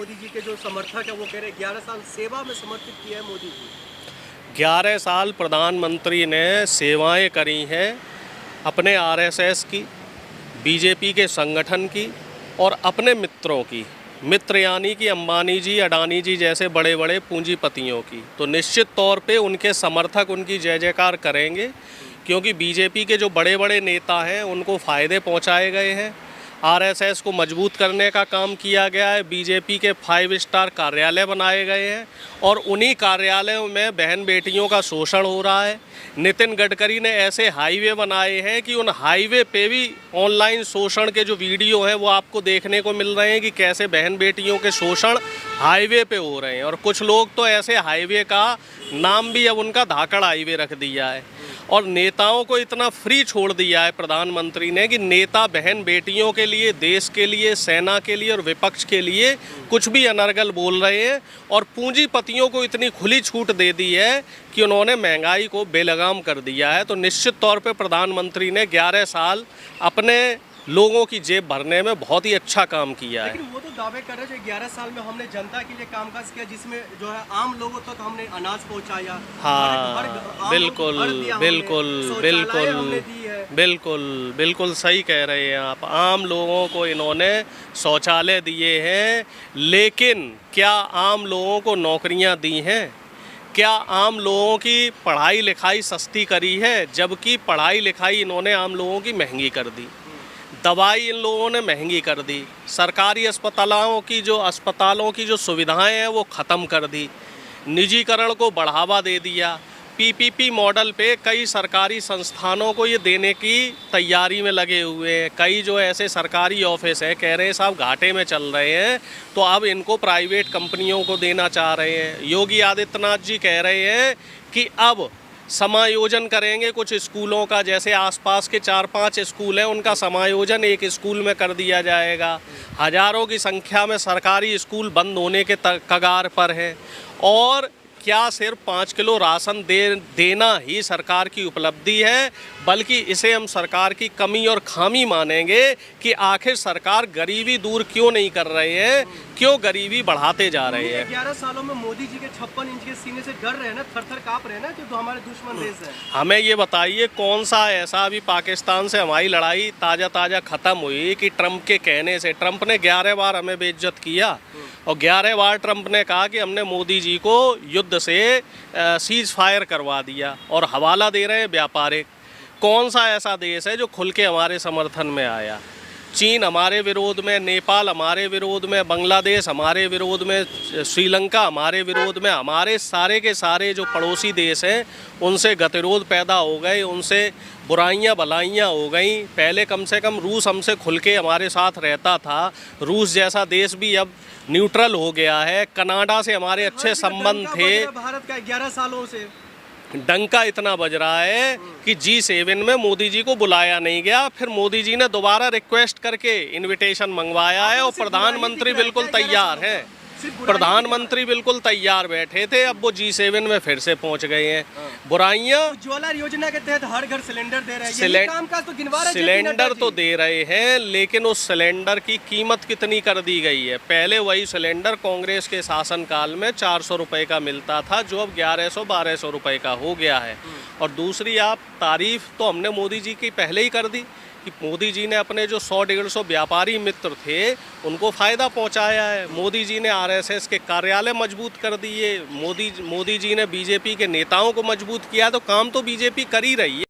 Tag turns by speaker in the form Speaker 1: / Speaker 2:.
Speaker 1: मोदी जी के जो समर्थक है वो कह रहे हैं 11 साल सेवा में समर्पित किया है मोदी जी।
Speaker 2: 11 साल प्रधानमंत्री ने सेवाएं करी हैं अपने आरएसएस की, बीजेपी के संगठन की और अपने मित्रों की, मित्र यानी कि अंबानी जी, अडानी जी जैसे बड़े बड़े पूंजीपतियों की। तो निश्चित तौर पे उनके समर्थक उनकी जय जयकार करेंगे, क्योंकि बीजेपी के जो बड़े बड़े नेता हैं उनको फ़ायदे पहुंचाए गए हैं। आरएसएस को मजबूत करने का काम किया गया है। बीजेपी के 5 स्टार कार्यालय बनाए गए हैं और उन्हीं कार्यालयों में बहन बेटियों का शोषण हो रहा है। नितिन गडकरी ने ऐसे हाईवे बनाए हैं कि उन हाईवे पे भी ऑनलाइन शोषण के जो वीडियो हैं वो आपको देखने को मिल रहे हैं कि कैसे बहन बेटियों के शोषण हाईवे पे हो रहे हैं। और कुछ लोग तो ऐसे हाईवे का नाम भी अब उनका धाकड़ हाईवे रख दिया है। और नेताओं को इतना फ्री छोड़ दिया है प्रधानमंत्री ने कि नेता बहन बेटियों के लिए, देश के लिए, सेना के लिए और विपक्ष के लिए कुछ भी अनर्गल बोल रहे हैं। और पूंजीपतियों को इतनी खुली छूट दे दी है कि उन्होंने महंगाई को बेलगाम कर दिया है। तो निश्चित तौर पे प्रधानमंत्री ने 11 साल अपने लोगों की जेब भरने में बहुत ही अच्छा काम किया है।
Speaker 1: लेकिन वो तो दावे कर रहे हैं 11 साल में हमने जनता के लिए कामकाज किया, जिसमें जो है आम लोगों तक हमने अनाज पहुंचाया।
Speaker 2: हाँ, बिल्कुल बिल्कुल बिल्कुल बिल्कुल बिल्कुल सही कह रहे हैं आप। आम लोगों को इन्होंने शौचालय दिए हैं, लेकिन क्या आम लोगों को नौकरियां दी हैं? क्या आम लोगों की पढ़ाई लिखाई सस्ती करी है? जबकि पढ़ाई लिखाई इन्होंने आम लोगों की महंगी कर दी। दवाई इन लोगों ने महंगी कर दी। सरकारी अस्पतालों की जो सुविधाएं हैं वो ख़त्म कर दी। निजीकरण को बढ़ावा दे दिया। पीपीपी मॉडल पे कई सरकारी संस्थानों को ये देने की तैयारी में लगे हुए हैं। कई जो ऐसे सरकारी ऑफिस हैं कह रहे हैं साहब घाटे में चल रहे हैं, तो अब इनको प्राइवेट कंपनियों को देना चाह रहे हैं। योगी आदित्यनाथ जी कह रहे हैं कि अब समायोजन करेंगे कुछ स्कूलों का, जैसे आसपास के 4-5 स्कूल हैं उनका समायोजन एक स्कूल में कर दिया जाएगा। हज़ारों की संख्या में सरकारी स्कूल बंद होने के कगार पर हैं। और क्या सिर्फ 5 किलो राशन देना ही सरकार की उपलब्धि है, बल्कि इसे हम सरकार की कमी और खामी मानेंगे कि आखिर सरकार गरीबी दूर क्यों नहीं कर रहे हैं, क्यों गरीबी बढ़ाते जा रहे हैं।
Speaker 1: 11 सालों में मोदी जी के 56 इंच के सीने से डर रहे हैं ना, थर-थर काँप रहे हैं ना, जो हमारे दुश्मन देश है।
Speaker 2: हमें ये बताइए कौन सा ऐसा अभी पाकिस्तान से हमारी लड़ाई ताज़ा ख़त्म हुई कि ट्रंप के कहने से? ट्रंप ने 11 बार हमें बेइज्जत किया और 11 बार ट्रंप ने कहा कि हमने मोदी जी को युद्ध से सीज फायर करवा दिया और हवाला दे रहे हैं व्यापारिक। कौन सा ऐसा देश है जो खुल के हमारे समर्थन में आया? चीन हमारे विरोध में, नेपाल हमारे विरोध में, बांग्लादेश हमारे विरोध में, श्रीलंका हमारे विरोध में। हमारे सारे के सारे जो पड़ोसी देश हैं उनसे गतिरोध पैदा हो गए, उनसे बुराइयां भलाइयां हो गई। पहले कम से कम रूस हमसे खुल के हमारे साथ रहता था। रूस जैसा देश भी अब न्यूट्रल हो गया है। कनाडा से हमारे अच्छे संबंध थे।
Speaker 1: भारत का 11 सालों से
Speaker 2: डंका इतना बज रहा है कि G7 में मोदी जी को बुलाया नहीं गया। फिर मोदी जी ने दोबारा रिक्वेस्ट करके इनविटेशन मंगवाया है और प्रधानमंत्री बिल्कुल तैयार हैं। प्रधानमंत्री बिल्कुल तैयार बैठे थे, अब वो G7 में फिर से पहुंच गए हैं। बुराइयां
Speaker 1: उज्ज्वला योजना के तहत हर घर सिलेंडर दे रहे हैं।
Speaker 2: सिलेंडर तो दे रहे हैं, लेकिन उस सिलेंडर की कीमत कितनी कर दी गई है? पहले वही सिलेंडर कांग्रेस के शासनकाल में 400 रुपये का मिलता था, जो अब 1100-1200 रुपये का हो गया है। और दूसरी आप तारीफ तो हमने मोदी जी की पहले ही कर दी कि मोदी जी ने अपने जो 100-150 व्यापारी मित्र थे उनको फ़ायदा पहुंचाया है। मोदी जी ने आरएसएस के कार्यालय मजबूत कर दिए। मोदी जी ने बीजेपी के नेताओं को मजबूत किया। तो काम तो बीजेपी कर ही रही है।